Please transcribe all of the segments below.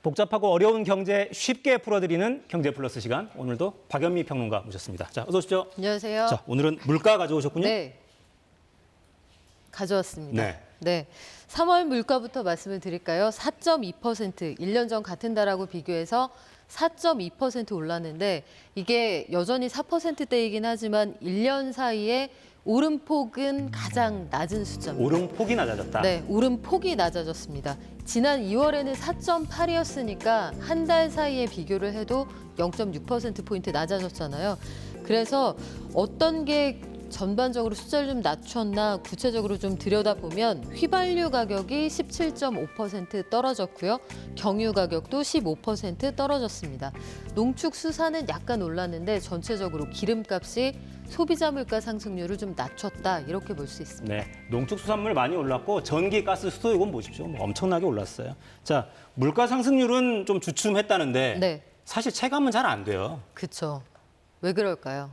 복잡하고 어려운 경제 쉽게 풀어드리는 경제플러스 시간. 오늘도 박연미 평론가 모셨습니다. 자, 어서 오십시오. 안녕하세요. 자, 오늘은 물가 가져오셨군요. 네. 가져왔습니다. 네. 네. 3월 물가부터 말씀을 드릴까요? 4.2%, 1년 전 같은 달하고 비교해서 4.2% 올랐는데 이게 여전히 4%대이긴 하지만 1년 사이에 오름폭은 가장 낮은 숫자입니다. 오름폭이 낮아졌다. 네, 오름폭이 낮아졌습니다. 지난 2월에는 4.8이었으니까 한 달 사이에 비교를 해도 0.6%포인트 낮아졌잖아요. 그래서 어떤 게 전반적으로 숫자를 좀 낮췄나 구체적으로 좀 들여다보면 휘발유 가격이 17.5% 떨어졌고요. 경유 가격도 15% 떨어졌습니다. 농축수산은 약간 올랐는데 전체적으로 기름값이 소비자 물가 상승률을 좀 낮췄다 이렇게 볼 수 있습니다. 네, 농축수산물 많이 올랐고 전기, 가스, 수도 이건 보십시오. 뭐 엄청나게 올랐어요. 자, 물가 상승률은 좀 주춤했다는데 네. 사실 체감은 잘 안 돼요. 그렇죠. 왜 그럴까요?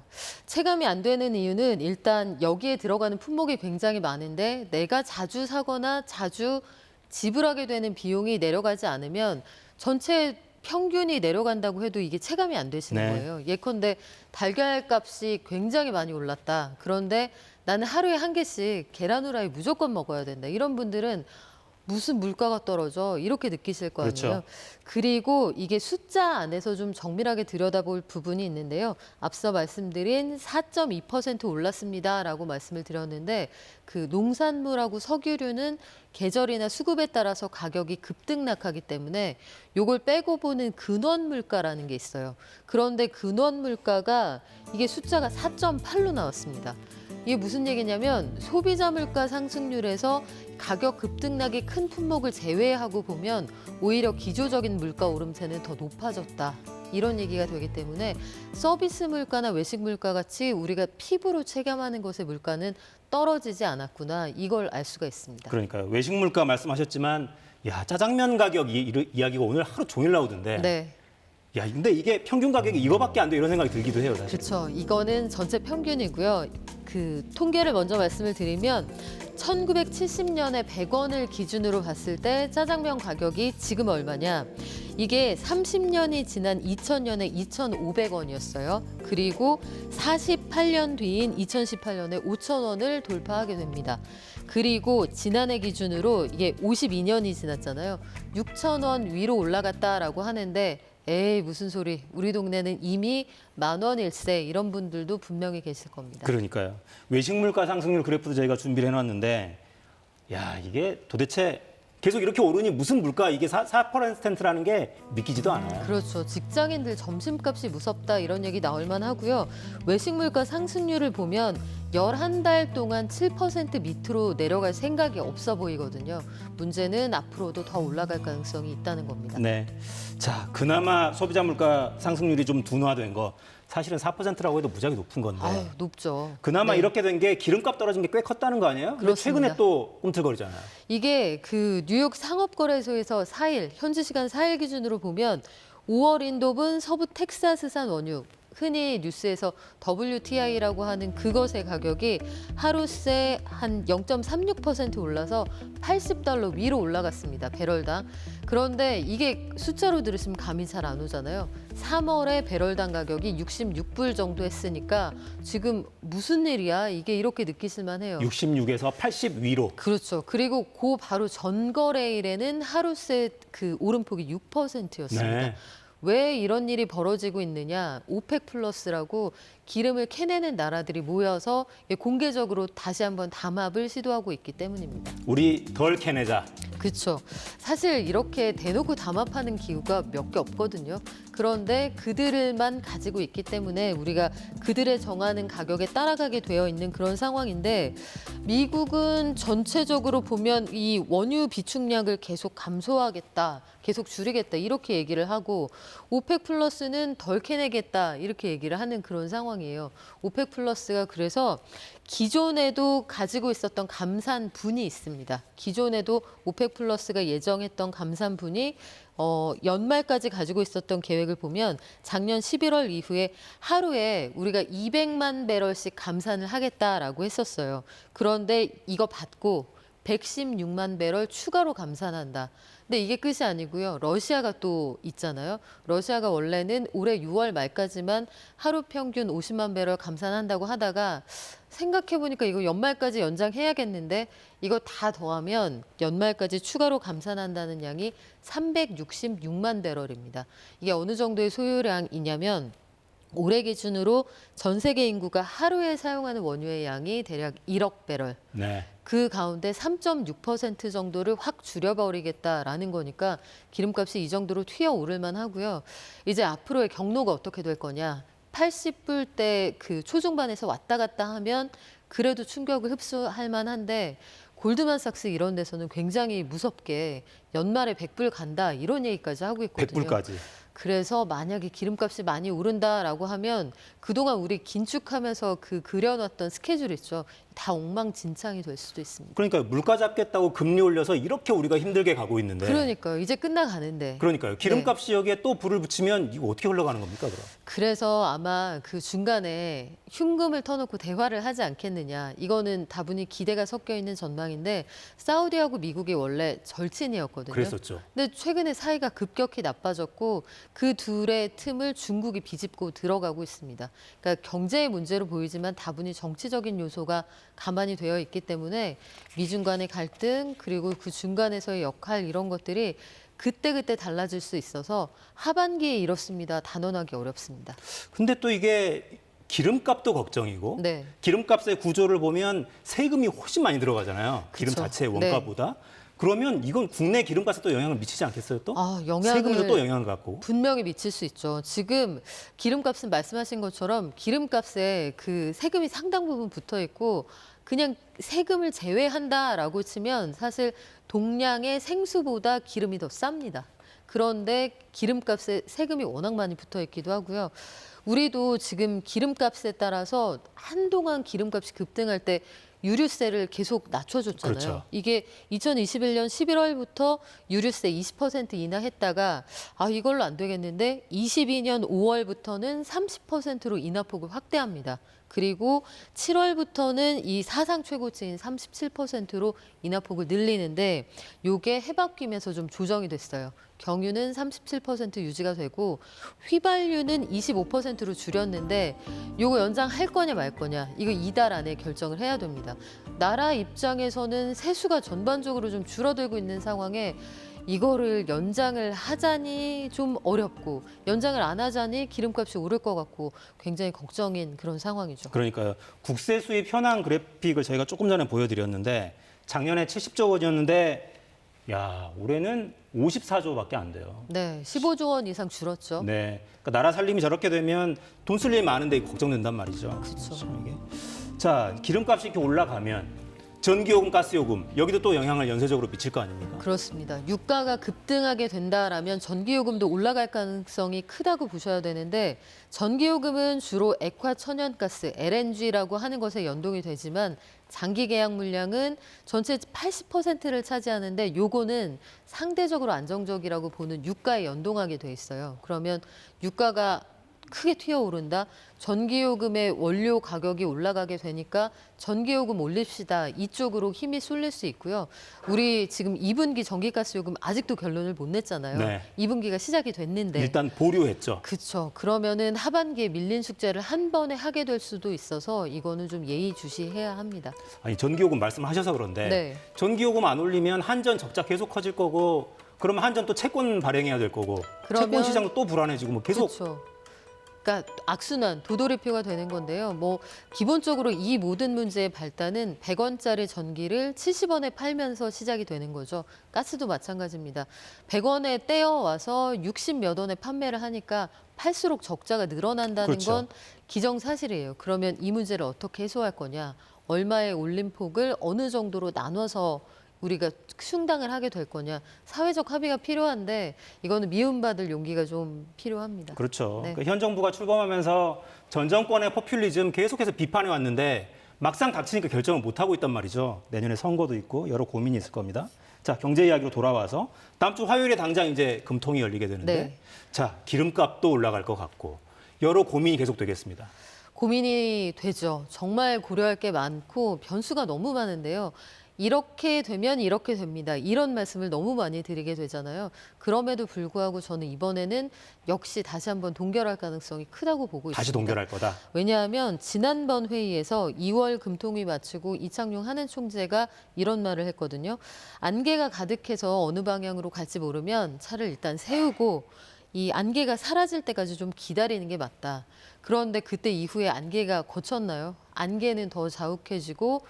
체감이 안 되는 이유는 일단 여기에 들어가는 품목이 굉장히 많은데 내가 자주 사거나 자주 지불하게 되는 비용이 내려가지 않으면 전체 평균이 내려간다고 해도 이게 체감이 안 되시는 네. 거예요. 예컨대 달걀 값이 굉장히 많이 올랐다. 그런데 나는 하루에 한 개씩 계란 후라이 무조건 먹어야 된다. 이런 분들은 무슨 물가가 떨어져 이렇게 느끼실 거 아니에요. 그렇죠. 그리고 이게 숫자 안에서 좀 정밀하게 들여다볼 부분이 있는데요. 앞서 말씀드린 4.2% 올랐습니다라고 말씀을 드렸는데 그 농산물하고 석유류는 계절이나 수급에 따라서 가격이 급등락하기 때문에 요걸 빼고 보는 근원 물가라는 게 있어요. 그런데 근원 물가가 이게 숫자가 4.8로 나왔습니다. 이게 무슨 얘기냐면 소비자 물가 상승률에서 가격 급등락이 큰 품목을 제외하고 보면 오히려 기조적인 물가 오름세는 더 높아졌다. 이런 얘기가 되기 때문에 서비스 물가나 외식 물가 같이 우리가 피부로 체감하는 것의 물가는 떨어지지 않았구나. 이걸 알 수가 있습니다. 그러니까요. 외식 물가 말씀하셨지만 야, 짜장면 가격 이야기가 오늘 하루 종일 나오던데. 네. 야, 근데 이게 평균 가격이 이거밖에 안 돼 이런 생각이 들기도 해요, 사실. 그렇죠. 이거는 전체 평균이고요. 그 통계를 먼저 말씀을 드리면 1970년에 100원을 기준으로 봤을 때 짜장면 가격이 지금 얼마냐? 이게 30년이 지난 2000년에 2,500원이었어요. 그리고 48년 뒤인 2018년에 5,000원을 돌파하게 됩니다. 그리고 지난해 기준으로 이게 52년이 지났잖아요. 6,000원 위로 올라갔다라고 하는데 에이 무슨 소리. 우리 동네는 이미 10,000원일세 이런 분들도 분명히 계실 겁니다. 그러니까요. 외식 물가 상승률 그래프도 저희가 준비를 해놨는데 야, 이게 도대체 계속 이렇게 오르니 무슨 물가 이게 4%라는 게 믿기지도 않아요. 그렇죠. 직장인들 점심값이 무섭다 이런 얘기 나올 만하고요. 외식 물가 상승률을 보면 11달 동안 7% 밑으로 내려갈 생각이 없어 보이거든요. 문제는 앞으로도 더 올라갈 가능성이 있다는 겁니다. 네. 자, 그나마 소비자 물가 상승률이 좀 둔화된 거 사실은 4%라고 해도 무지하게 높은 건데. 아유, 높죠. 그나마 네. 이렇게 된 게 기름값 떨어진 게 꽤 컸다는 거 아니에요? 근데 그렇습니다. 최근에 또 꿈틀거리잖아요. 이게 그 뉴욕 상업거래소에서 4일, 현지 시간 4일 기준으로 보면 5월 인도분 서부 텍사스산 원유, 흔히 뉴스에서 WTI라고 하는 그것의 가격이 하루새 한 0.36% 올라서 $80 위로 올라갔습니다. 배럴당. 그런데 이게 숫자로 들으시면 감이 잘 안 오잖아요. 3월에 배럴당 가격이 66불 정도 했으니까 지금 무슨 일이야? 이게 이렇게 느끼실 만해요. 66에서 80 위로. 그렇죠. 그리고 그 바로 전거래일에는 하루새 그 오름폭이 6%였습니다. 네. 왜 이런 일이 벌어지고 있느냐? 오펙 플러스라고 기름을 캐내는 나라들이 모여서 공개적으로 다시 한번 담합을 시도하고 있기 때문입니다. 우리 덜 캐내자. 그렇죠. 사실 이렇게 대놓고 담합하는 기구가 몇 개 없거든요. 그런데 그들만 가지고 있기 때문에 우리가 그들의 정하는 가격에 따라가게 되어 있는 그런 상황인데 미국은 전체적으로 보면 이 원유 비축량을 계속 감소하겠다, 계속 줄이겠다 이렇게 얘기를 하고 오펙 플러스는 덜 캐내겠다 이렇게 얘기를 하는 그런 상황이에요. 오펙 플러스가 그래서 기존에도 가지고 있었던 감산분이 있습니다. 기존에도 오펙 플러스가 예정했던 감산분이 연말까지 가지고 있었던 계획을 보면 작년 11월 이후에 하루에 우리가 200만 배럴씩 감산을 하겠다라고 했었어요. 그런데 이거 받고 116만 배럴 추가로 감산한다. 근데 이게 끝이 아니고요. 러시아가 또 있잖아요. 러시아가 원래는 올해 6월 말까지만 하루 평균 50만 배럴 감산한다고 하다가 생각해보니까 이거 연말까지 연장해야겠는데 이거 다 더하면 연말까지 추가로 감산한다는 양이 366만 배럴입니다. 이게 어느 정도의 소요량이냐면 올해 기준으로 전 세계 인구가 하루에 사용하는 원유의 양이 대략 1억 배럴. 네. 그 가운데 3.6% 정도를 확 줄여버리겠다라는 거니까 기름값이 이 정도로 튀어오를 만하고요. 이제 앞으로의 경로가 어떻게 될 거냐. 80불대 그 초중반에서 왔다 갔다 하면 그래도 충격을 흡수할 만한데 골드만삭스 이런 데서는 굉장히 무섭게 연말에 100불 간다 이런 얘기까지 하고 있거든요. 100불까지. 그래서 만약에 기름값이 많이 오른다라고 하면 그동안 우리 긴축하면서 그 그려놨던 스케줄 있죠. 다 엉망진창이 될 수도 있습니다. 그러니까 물가 잡겠다고 금리 올려서 이렇게 우리가 힘들게 가고 있는데. 그러니까요. 이제 끝나가는데. 그러니까요. 기름값이 여기에 또 불을 붙이면 이거 어떻게 흘러가는 겁니까, 그럼? 그래서 아마 그 중간에 흉금을 터놓고 대화를 하지 않겠느냐. 이거는 다분히 기대가 섞여 있는 전망인데 사우디하고 미국이 원래 절친이었거든요. 그랬었죠. 근데 최근에 사이가 급격히 나빠졌고 그 둘의 틈을 중국이 비집고 들어가고 있습니다. 그러니까 경제의 문제로 보이지만 다분히 정치적인 요소가 가만히 되어 있기 때문에 미중 간의 갈등 그리고 그 중간에서의 역할 이런 것들이 그때그때 달라질 수 있어서 하반기에 이렇습니다. 단언하기 어렵습니다. 근데 또 이게 기름값도 걱정이고 네. 기름값의 구조를 보면 세금이 훨씬 많이 들어가잖아요. 기름 그쵸. 자체의 원가보다. 그러면 이건 국내 기름값에 또 영향을 미치지 않겠어요, 또? 세금에도 또 영향을 갖고. 분명히 미칠 수 있죠. 지금 기름값은 말씀하신 것처럼 기름값에 그 세금이 상당 부분 붙어 있고 그냥 세금을 제외한다라고 치면 사실 동량의 생수보다 기름이 더 쌉니다. 그런데 기름값에 세금이 워낙 많이 붙어 있기도 하고요. 우리도 지금 기름값에 따라서 한동안 기름값이 급등할 때 유류세를 계속 낮춰줬잖아요. 그렇죠. 이게 2021년 11월부터 유류세 20% 인하했다가 이걸로 안 되겠는데 22년 5월부터는 30%로 인하폭을 확대합니다. 그리고 7월부터는 이 사상 최고치인 37%로 인하폭을 늘리는데 요게 해바뀌면서 좀 조정이 됐어요. 경유는 37% 유지가 되고 휘발유는 25%로 줄였는데 요거 연장할 거냐 말 거냐 이거 이달 안에 결정을 해야 됩니다. 나라 입장에서는 세수가 전반적으로 좀 줄어들고 있는 상황에 이거를 연장을 하자니 좀 어렵고 연장을 안 하자니 기름값이 오를 것 같고 굉장히 걱정인 그런 상황이죠. 그러니까요. 국세 수입 현황 그래픽을 저희가 조금 전에 보여드렸는데 작년에 70조 원이었는데 야 올해는 54조밖에 안 돼요. 네, 15조 원 이상 줄었죠. 네, 그러니까 나라 살림이 저렇게 되면 돈 쓸 일이 많은데 걱정된단 말이죠. 그렇죠. 참 이게. 자, 기름값이 이렇게 올라가면 전기요금, 가스요금 여기도 또 영향을 연쇄적으로 미칠 거 아닙니까? 그렇습니다. 유가가 급등하게 된다라면 전기요금도 올라갈 가능성이 크다고 보셔야 되는데 전기요금은 주로 액화 천연가스 LNG라고 하는 것에 연동이 되지만 장기 계약 물량은 전체 80%를 차지하는데 요거는 상대적으로 안정적이라고 보는 유가에 연동하게 돼 있어요. 그러면 유가가 크게 튀어오른다. 전기요금의 원료 가격이 올라가게 되니까 전기요금 올립시다. 이쪽으로 힘이 쏠릴 수 있고요. 우리 지금 2분기 전기가스요금 아직도 결론을 못 냈잖아요. 네. 2분기가 시작이 됐는데. 일단 보류했죠. 그렇죠. 그러면은 하반기에 밀린 숙제를 한 번에 하게 될 수도 있어서 이거는 좀 예의주시해야 합니다. 아니 전기요금 말씀하셔서 그런데 네. 전기요금 안 올리면 한전 적자 계속 커질 거고 그러면 한전 또 채권 발행해야 될 거고 채권 시장도 또 불안해지고 뭐 계속 그렇죠. 그러니까 악순환, 도돌이표가 되는 건데요. 뭐 기본적으로 이 모든 문제의 발단은 100원짜리 전기를 70원에 팔면서 시작이 되는 거죠. 가스도 마찬가지입니다. 100원에 떼어와서 60몇 원에 판매를 하니까 팔수록 적자가 늘어난다는 그렇죠. 건 기정사실이에요. 그러면 이 문제를 어떻게 해소할 거냐? 얼마의 올림폭을 어느 정도로 나눠서 우리가 충당을 하게 될 거냐. 사회적 합의가 필요한데 이거는 미움받을 용기가 좀 필요합니다. 그렇죠. 네. 그러니까 현 정부가 출범하면서 전 정권의 포퓰리즘 계속해서 비판해 왔는데 막상 닥치니까 결정을 못 하고 있단 말이죠. 내년에 선거도 있고 여러 고민이 있을 겁니다. 자, 경제 이야기로 돌아와서 다음 주 화요일에 당장 이제 금통이 열리게 되는데 네. 자, 기름값도 올라갈 것 같고 여러 고민이 계속 되겠습니다. 고민이 되죠. 정말 고려할 게 많고 변수가 너무 많은데요. 이렇게 되면 이렇게 됩니다. 이런 말씀을 너무 많이 드리게 되잖아요. 그럼에도 불구하고 저는 이번에는 역시 다시 한번 동결할 가능성이 크다고 보고 다시 있습니다. 동결할 거다. 왜냐하면 지난번 회의에서 2월 금통위 마치고 이창용 한은 총재가 이런 말을 했거든요. 안개가 가득해서 어느 방향으로 갈지 모르면 차를 일단 세우고 이 안개가 사라질 때까지 좀 기다리는 게 맞다. 그런데 그때 이후에 안개가 거쳤나요? 안개는 더 자욱해지고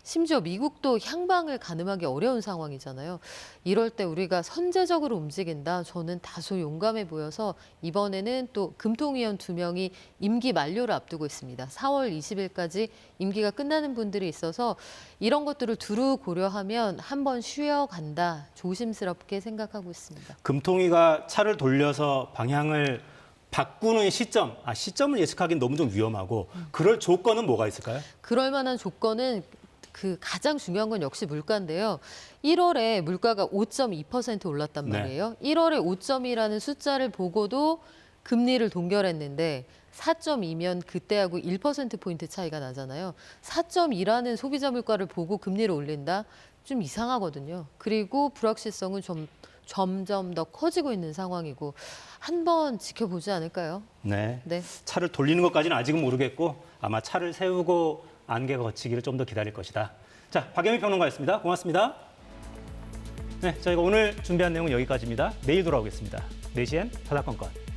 심지어 미국도 향방을 가늠하기 어려운 상황이잖아요. 이럴 때 우리가 선제적으로 움직인다. 저는 다소 용감해 보여서 이번에는 또 금통위원 2명이 임기 만료를 앞두고 있습니다. 4월 20일까지 임기가 끝나는 분들이 있어서 이런 것들을 두루 고려하면 한번 쉬어간다. 조심스럽게 생각하고 있습니다. 금통위가 차를 돌려서 방향을 바꾸는 시점을 예측하기는 너무 좀 위험하고 그럴 조건은 뭐가 있을까요? 그럴 만한 조건은 그 가장 중요한 건 역시 물가인데요. 1월에 물가가 5.2% 올랐단 네. 말이에요. 1월에 5점이라는 숫자를 보고도 금리를 동결했는데 4.2면 그때하고 1%포인트 차이가 나잖아요. 4.2라는 소비자 물가를 보고 금리를 올린다? 좀 이상하거든요. 그리고 불확실성은 점점 더 커지고 있는 상황이고 한번 지켜보지 않을까요? 네. 네. 차를 돌리는 것까지는 아직은 모르겠고 아마 차를 세우고 안개가 거치기를 좀 더 기다릴 것이다. 자, 박영미 평론가였습니다. 고맙습니다. 네, 저희가 오늘 준비한 내용은 여기까지입니다. 내일 돌아오겠습니다. 4시엔 사사건건.